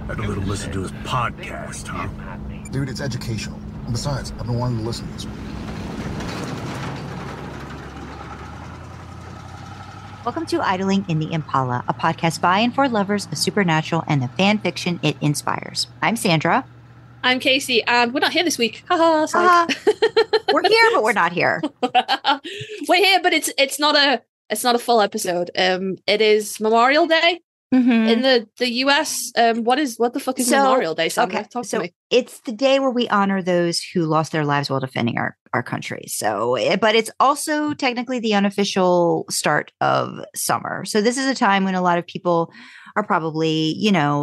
Had a little listen to his podcast, huh? Dude, it's educational. And besides, I've been wanting to listen to this one. Welcome to Idling in the Impala, a podcast by and for lovers of supernatural and the fan fiction it inspires. I'm Sandra. I'm Kasey, and we're not here this week. Haha. We're here, but we're not here. We're here, but it's not a full episode. It is Memorial Day in the US. What the fuck is Memorial Day, Sandra? Okay, Talk to me. It's the day where we honor those who lost their lives while defending our country. But it's also technically the unofficial start of summer. So this is a time when a lot of people are probably,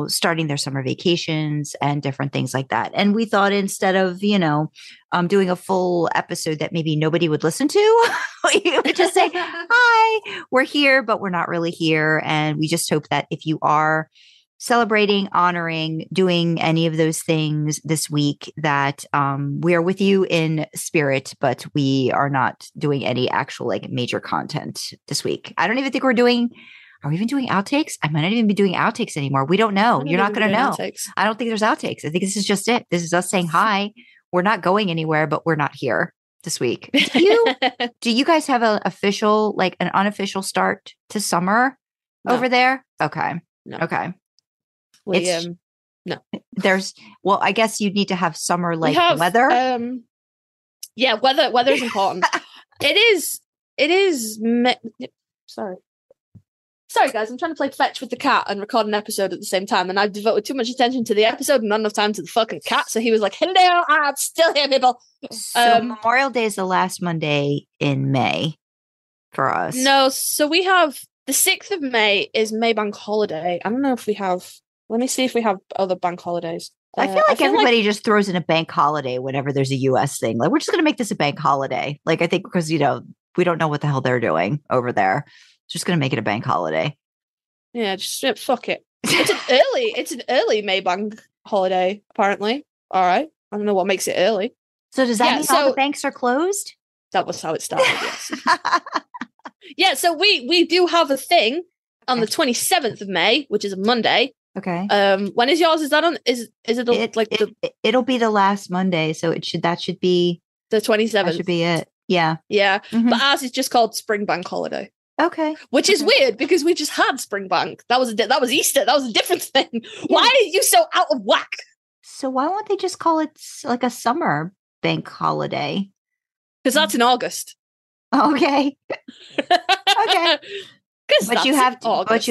starting their summer vacations and different things like that. And we thought instead of, doing a full episode that maybe nobody would listen to, we would just say, hi, we're here, but we're not really here. And we just hope that if you are celebrating, honoring, doing any of those things this week, that we are with you in spirit, but we are not doing any actual major content this week. I don't even think are we even doing outtakes? I might not even be doing outtakes anymore. We don't know. You're not going to know. Outtakes. I don't think there's outtakes. I think this is just it. This is us saying hi. We're not going anywhere, but we're not here this week. Do you guys have an unofficial start to summer over there? Okay. No. Okay. No. I guess you'd need to have summer weather. Yeah, weather is important. It is. Sorry, guys, I'm trying to play fetch with the cat and record an episode at the same time, and I've devoted too much attention to the episode and not enough time to the fucking cat, so he was like, hello, I'm still here, people. So Memorial Day is the last Monday in May for us. No, so we have the 6th of May is May Bank Holiday. I don't know if we have, let me see if we have other bank holidays. I feel like everybody just throws in a bank holiday whenever there's a U.S. thing. We're just going to make this a bank holiday. I think because, we don't know what the hell they're doing over there. Just going to make it a bank holiday. Yeah, just fuck it. It's an early May Bank holiday, apparently. All right. I don't know what makes it early. So does that mean all the banks are closed? That was how it started, yes. Yeah, so we do have a thing on the 27th of May, which is a Monday. Okay. When is yours? Is that on? Is it it'll be the last Monday, so that should be the 27th. That should be it. Yeah. Yeah. Mm-hmm. But ours is just called Spring Bank Holiday. Okay. Which is weird because we just had Spring Bank. That was Easter. That was a different thing. Yeah. Why are you so out of whack? So why won't they just call it a summer bank holiday? Because that's in August. Okay. Okay. But you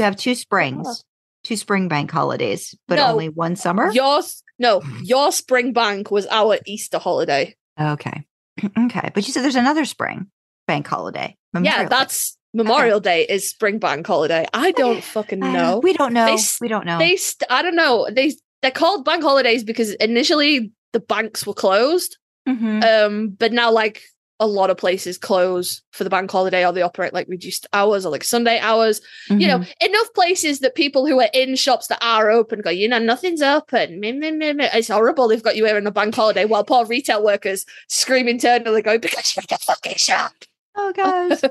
have two springs. 2 spring bank holidays, but only one summer? Your Spring Bank was our Easter holiday. Okay. Okay. But you said there's another spring bank holiday. Memorial Day is Spring Bank holiday. I don't fucking know. We don't know. We don't know. I don't know. They're called bank holidays because initially the banks were closed. Mm-hmm. But now a lot of places close for the bank holiday, or they operate reduced hours or Sunday hours. Mm-hmm. Enough places that people who are in shops that are open go, nothing's open. It's horrible. They've got you here on a bank holiday while poor retail workers scream internally going, because you're in a fucking shop. Oh gosh.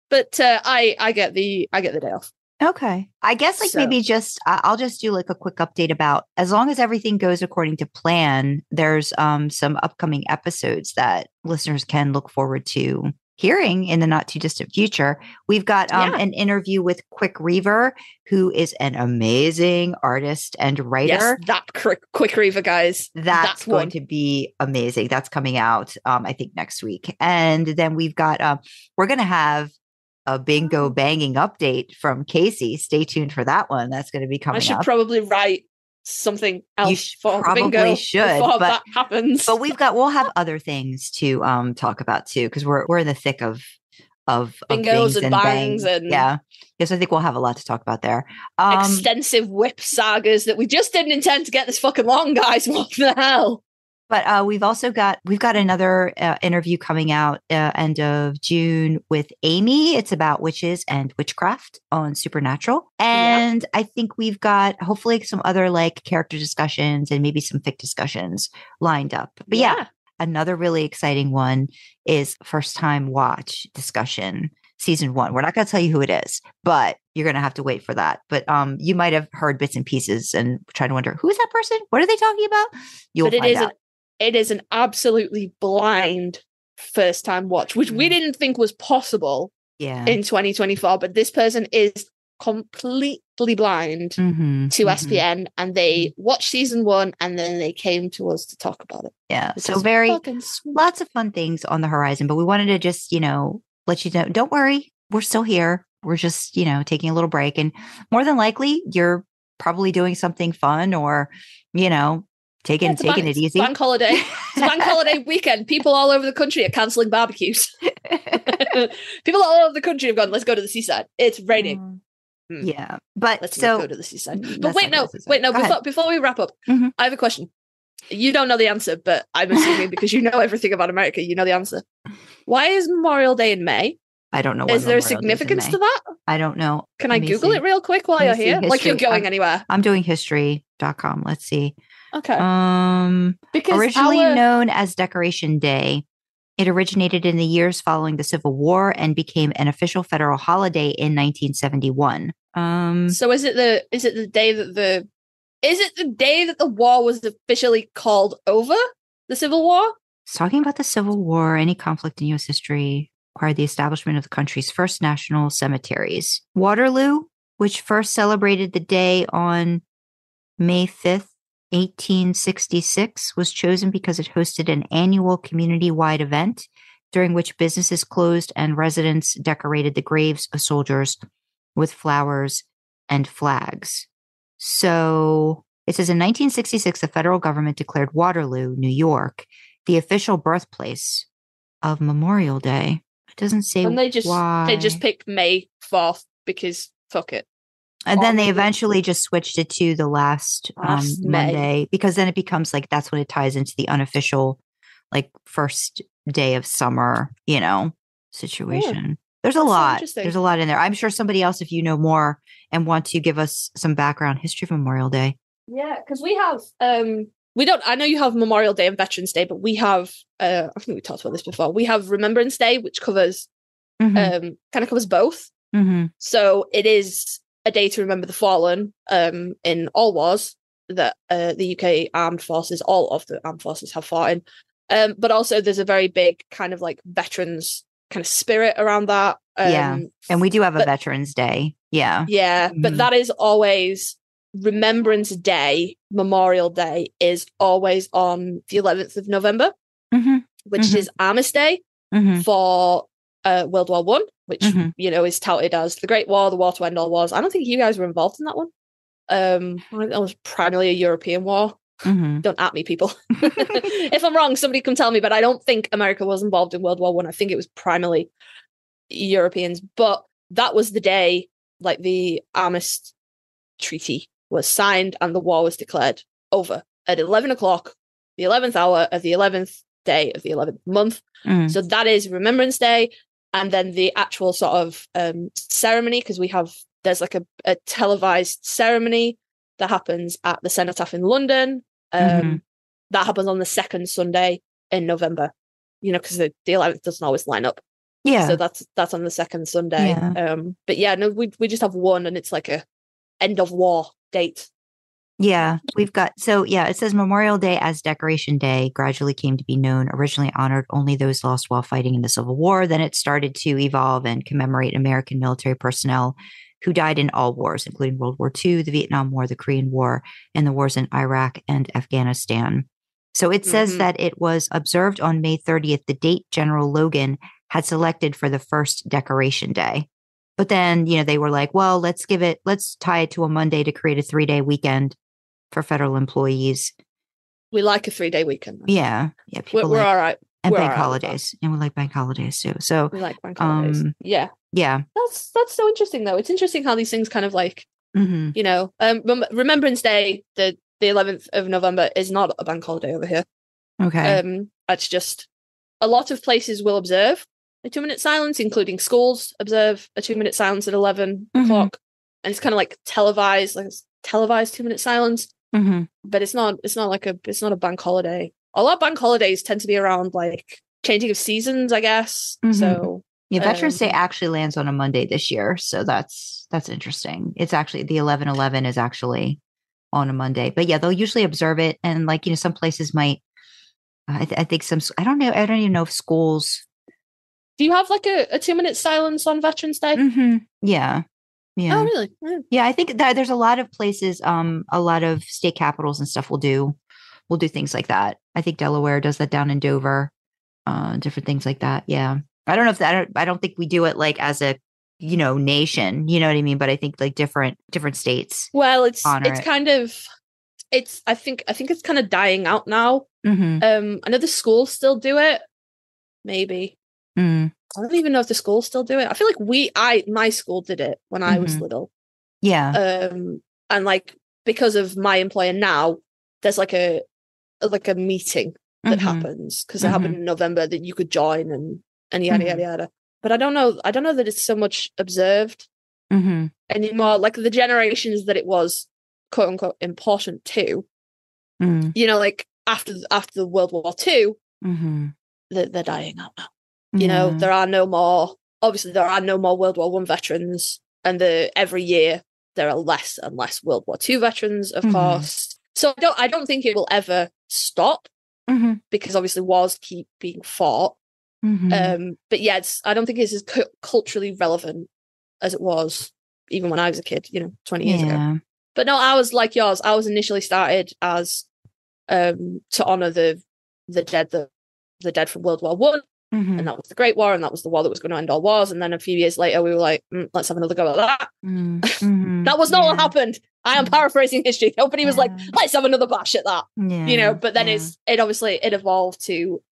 But I get the day off. Okay. I guess maybe I'll just do a quick update about, as long as everything goes according to plan, there's some upcoming episodes that listeners can look forward to hearing in the not too distant future. We've got an interview with Quick Reaver, who is an amazing artist and writer. Yes, that Quick Reaver, guys. That's going to be amazing. That's coming out, I think, next week. And then we've got, we're going to have a bingo banging update from Kasey. Stay tuned for that one. That's going to be coming up. I should probably write something else for probably bingo should, before that happens. But we'll have other things to talk about too, because we're in the thick of bingos and bangs and yes, I think we'll have a lot to talk about there. Extensive whip sagas that we just didn't intend to get this fucking long, guys. What the hell? But we've got another interview coming out end of June with Amy. It's about witches and witchcraft on Supernatural. And I think we've got hopefully some other character discussions and maybe some fic discussions lined up. But another really exciting one is first time watch discussion. season 1. We're not going to tell you who it is, but you're going to have to wait for that. But you might have heard bits and pieces and trying to wonder, who is that person? What are they talking about? You'll find out. It is an absolutely blind first time watch, which we didn't think was possible in 2024. But this person is completely blind to SPN, and they watched season 1 and then they came to us to talk about it. Yeah. So lots of fun things on the horizon, but we wanted to just, let you know, don't worry, we're still here. We're just, taking a little break, and more than likely you're probably doing something fun or, taking it easy. Bank holiday. It's a bank holiday weekend. People all over the country are cancelling barbecues. People all over the country have gone, let's go to the seaside. It's raining. Yeah. But let's go to the seaside. But wait, no. Before we wrap up, I have a question. You don't know the answer, but I'm assuming because you know everything about America, you know the answer. Why is Memorial Day in May? I don't know. Is there a significance to that? I don't know. Can I Google it real quick while you're here? Like you're going anywhere? I'm doing history.com. Let's see. Okay. Because originally known as Decoration Day, it originated in the years following the Civil War and became an official federal holiday in 1971. So is it the day that the war was officially called over? The Civil War? It's talking about the Civil War. Any conflict in U.S. history required the establishment of the country's first national cemeteries. Waterloo, which first celebrated the day on May 5th, 1866, was chosen because it hosted an annual community-wide event during which businesses closed and residents decorated the graves of soldiers with flowers and flags. So it says in 1966, the federal government declared Waterloo, New York, the official birthplace of Memorial Day. It doesn't say why. They just picked May 4th because fuck it. And then they eventually just switched it to the last Monday, because then it becomes like that's when it ties into the unofficial, like first day of summer, situation. There's a lot. There's a lot in there. I'm sure somebody else, if you know more and want to give us some background history of Memorial Day. Yeah, because we have, I know you have Memorial Day and Veterans Day, but we have, I think we talked about this before. We have Remembrance Day, which covers, kind of covers both. So it is a day to remember the fallen in all wars that the UK armed forces, all of the armed forces have fought in. But also there's a very big kind of like veterans kind of spirit around that. And we do have a Veterans Day. Yeah. But that is always Remembrance Day. Memorial Day is always on the 11th of November, which is Armistice Day for World War One, which is touted as the Great War, the war to end all wars. I don't think you guys were involved in that one. I think that was primarily a European war. Don't at me, people. If I'm wrong, somebody can tell me, but I don't think America was involved in World War One. I think it was primarily Europeans. But that was the day, like the Armistice Treaty was signed and the war was declared over at 11 o'clock, the 11th hour of the 11th day of the 11th month. So that is Remembrance Day. And then the actual sort of ceremony, because there's like a televised ceremony that happens at the Cenotaph in London. That happens on the second Sunday in November, because the 11th doesn't always line up. Yeah. So that's on the second Sunday. Yeah. But yeah, no, we just have one, and it's like a end of war date. Yeah, it says Memorial Day as Decoration Day gradually came to be known. Originally honored only those lost while fighting in the Civil War. Then it started to evolve and commemorate American military personnel who died in all wars, including World War II, the Vietnam War, the Korean War, and the wars in Iraq and Afghanistan. So it says that it was observed on May 30th, the date General Logan had selected for the first Decoration Day. But then, they were like, well, let's tie it to a Monday to create a 3-day weekend for federal employees. We like a 3-day weekend. Yeah. We're all right. And bank holidays. And we like bank holidays too. So we like bank holidays. Yeah. That's so interesting though. It's interesting how these things kind of like, Remembrance Day, the 11th of November is not a bank holiday over here. Okay. It's just a lot of places will observe a 2-minute silence, including schools observe a 2-minute silence at 11 o'clock. And it's kind of like televised 2-minute silence. But it's not a bank holiday. A lot of bank holidays tend to be around like changing of seasons, I guess. So Yeah, Veterans Day actually lands on a Monday this year, so that's interesting. It's actually the 11/11 is actually on a Monday, but yeah, they'll usually observe it, and like some places might. I think some. I don't know. I don't even know if schools. Do you have like a 2-minute silence on Veterans Day? Mm-hmm. Yeah. Yeah. Oh, really? Yeah, I think that there's a lot of places. A lot of state capitals and stuff will do things like that. I think Delaware does that down in Dover. Different things like that. Yeah. I don't know if that. I don't think we do it like as a nation. You know what I mean? But I think like different states. Well, it's kind of. I think it's kind of dying out now. Mm-hmm. I know the schools still do it. Maybe. Mm. I don't even know if the schools still do it. I feel like my school did it when I was little. Yeah. And like because of my employer now, there's like a meeting that happens because it happened in November that you could join and yada yada yada. But I don't know that it's so much observed anymore. Like the generations that it was quote unquote important to, like after the World War II, they're dying out now. There are no more. Obviously, there are no more World War One veterans, and every year there are less and less World War II veterans, of course. So I don't think it will ever stop because obviously wars keep being fought. But yeah, I don't think it's as culturally relevant as it was even when I was a kid, 20 years ago. But no, I was like yours. I was initially started as to honor the dead from World War One. And that was the Great War, and that was the war that was going to end all wars. And then a few years later, we were like, let's have another go at that. That was not what happened. I am paraphrasing history. Nobody was like, let's have another bash at that. But then it obviously evolved to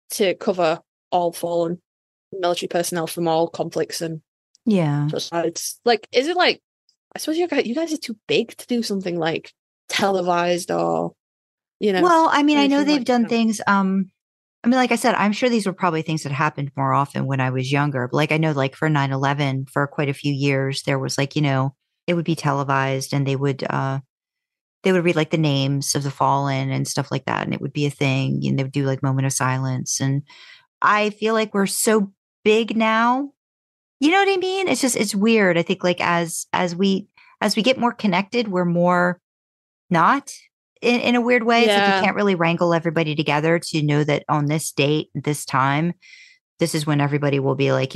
cover all fallen military personnel from all conflicts and it's like, is it like, I suppose you guys are too big to do something like televised or Well, I mean, I know they've done things. I mean, like I said, I'm sure these were probably things that happened more often when I was younger. But like I know, like for 9/11, for quite a few years, there was like it would be televised, and they would read like the names of the fallen and stuff like that, and it would be a thing. And they would do like moment of silence. And I feel like we're so big now. You know what I mean? It's weird. I think like as we get more connected, we're more not. In a weird way, it's like you can't really wrangle everybody together to know that on this date, this time, this is when everybody will be like,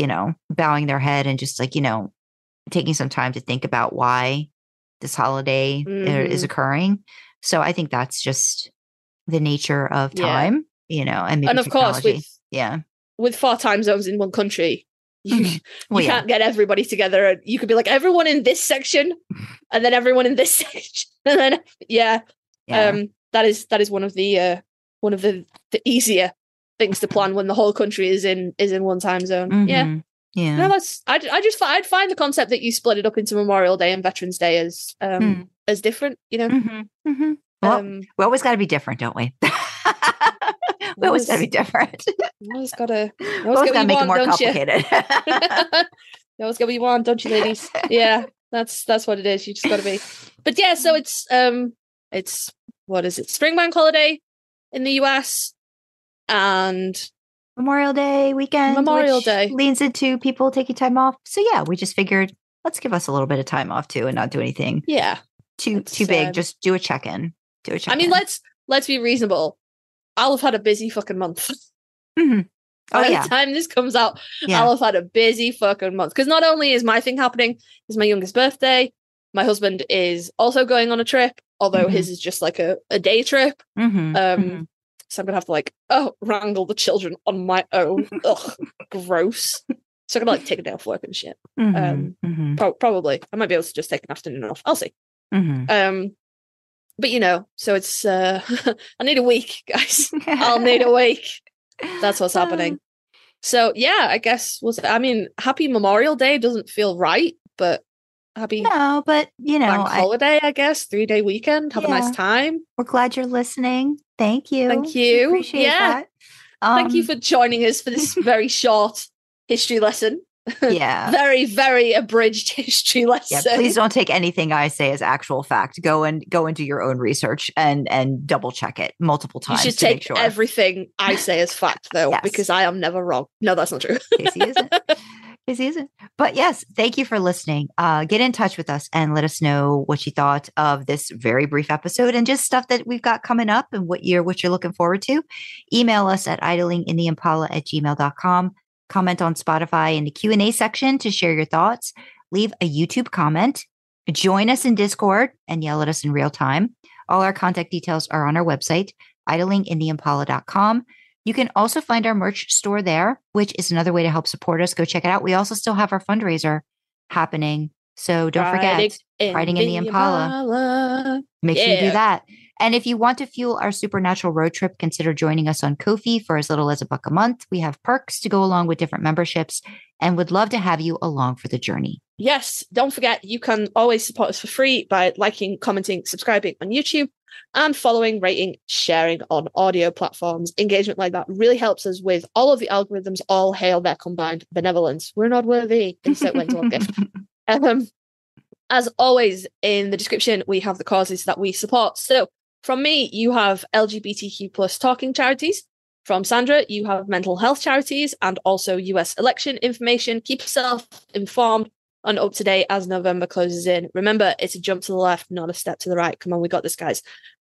bowing their head and just like, taking some time to think about why this holiday is occurring. So I think that's just the nature of time, and maybe of course, with 4 time zones in one country, you can't get everybody together. You could be like everyone in this section, and then everyone in this section, and then that is one of the easier things to plan when the whole country is in one time zone. No, I'd find the concept that you split it up into Memorial Day and Veterans Day as different. Well, we always got to be different, don't we? We always got to be different. You always got to make it more complicated. You always got what you want, don't you, ladies? Yeah, that's what it is. You just got to be. But yeah, so it's what is it? Spring bank holiday in the US and Memorial Day weekend. Memorial Day leans into people taking time off. So yeah, we just figured let's give us a little bit of time off too and not do anything. Too big. Just do a check-in. I mean, let's be reasonable. I'll have had a busy fucking month. By the time this comes out, I'll have had a busy fucking month. Because not only is my thing happening, it's my youngest birthday. My husband is also going on a trip, although his is just like a day trip. So I'm gonna have to wrangle the children on my own. Ugh, gross. So I'm gonna take a day off work and shit. Probably I might be able to just take an afternoon off. I'll see. But so it's I need a week, guys. I'll need a week. That's what's happening. So yeah, I guess happy Memorial Day doesn't feel right, but happy bank holiday, I guess. 3-day weekend. Have a nice time. We're glad you're listening. Thank you. Appreciate that. Thank you for joining us for this very short history lesson. Yeah. Very, very abridged history lesson. Yeah, please don't take anything I say as actual fact. Go and do your own research and double check it multiple times. You should take everything I say as fact, though, because I am never wrong. No, that's not true. Kasey isn't. season. But yes, thank you for listening. Get in touch with us and let us know what you thought of this very brief episode and just stuff that we've got coming up and what you're looking forward to. Email us at idlingintheimpala@gmail.com. Comment on Spotify in the Q&A section to share your thoughts. Leave a YouTube comment. Join us in Discord and yell at us in real time. All our contact details are on our website, idlingintheimpala.com. You can also find our merch store there, which is another way to help support us. Go check it out. We also still have our fundraiser happening. So don't forget, Riding in the Impala. Make sure you do that. And if you want to fuel our supernatural road trip, consider joining us on Ko-fi for as little as $1 a month. We have perks to go along with different memberships and would love to have you along for the journey. Yes, don't forget, you can always support us for free by liking, commenting, subscribing on YouTube, and following, rating, sharing on audio platforms. Engagement like that really helps us with all of the algorithms. All hail their combined benevolence. We're not worthy. Insert mental gift. As always, in the description, we have the causes that we support. So from me, you have LGBTQ plus talking charities. From Sandra, you have mental health charities and also US election information. Keep yourself informed and up to date as November closes in. Remember, it's a jump to the left, not a step to the right. Come on, we got this, guys.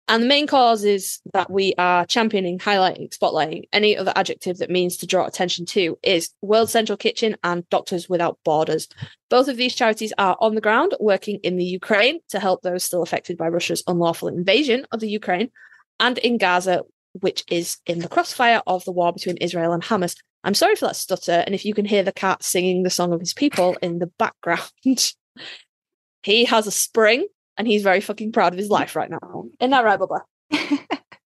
And the main cause is that we are championing, highlighting, spotlighting, any other adjective that means to draw attention to, is World Central Kitchen and Doctors Without Borders. Both of these charities are on the ground working in the Ukraine to help those still affected by Russia's unlawful invasion of the Ukraine, and in Gaza, which is in the crossfire of the war between Israel and Hamas. I'm sorry for that stutter, and if you can hear the cat singing the song of his people in the background, he has a spring, and he's very fucking proud of his life right now. Isn't that right, Bubba?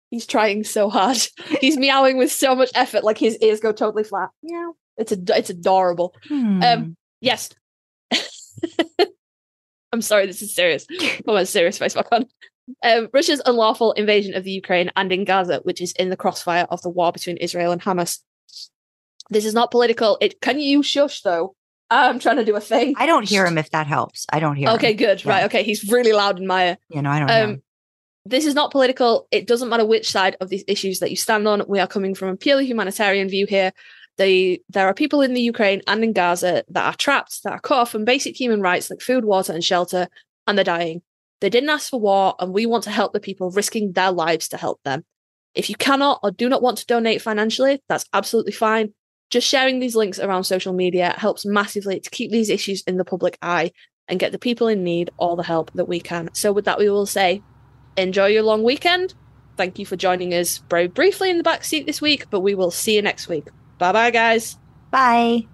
He's trying so hard. He's meowing with so much effort, like his ears go totally flat. Meow. It's adorable. Yes. I'm sorry, this is serious. Put my serious face back on. Russia's unlawful invasion of the Ukraine and in Gaza, which is in the crossfire of the war between Israel and Hamas. This is not political. Can you shush, though? I'm trying to do a thing. I don't hear him if that helps. I don't hear him. Okay, good. Yeah. Right, okay. He's really loud in my ear. I don't hear him. This is not political. It doesn't matter which side of these issues that you stand on. We are coming from a purely humanitarian view here. There are people in the Ukraine and in Gaza that are trapped, that are cut off from basic human rights like food, water, and shelter, and they're dying. They didn't ask for war, and we want to help the people risking their lives to help them. If you cannot or do not want to donate financially, that's absolutely fine. Just sharing these links around social media helps massively to keep these issues in the public eye and get the people in need all the help that we can. So with that, we will say, enjoy your long weekend. Thank you for joining us very briefly in the backseat this week, but we will see you next week. Bye-bye, guys. Bye.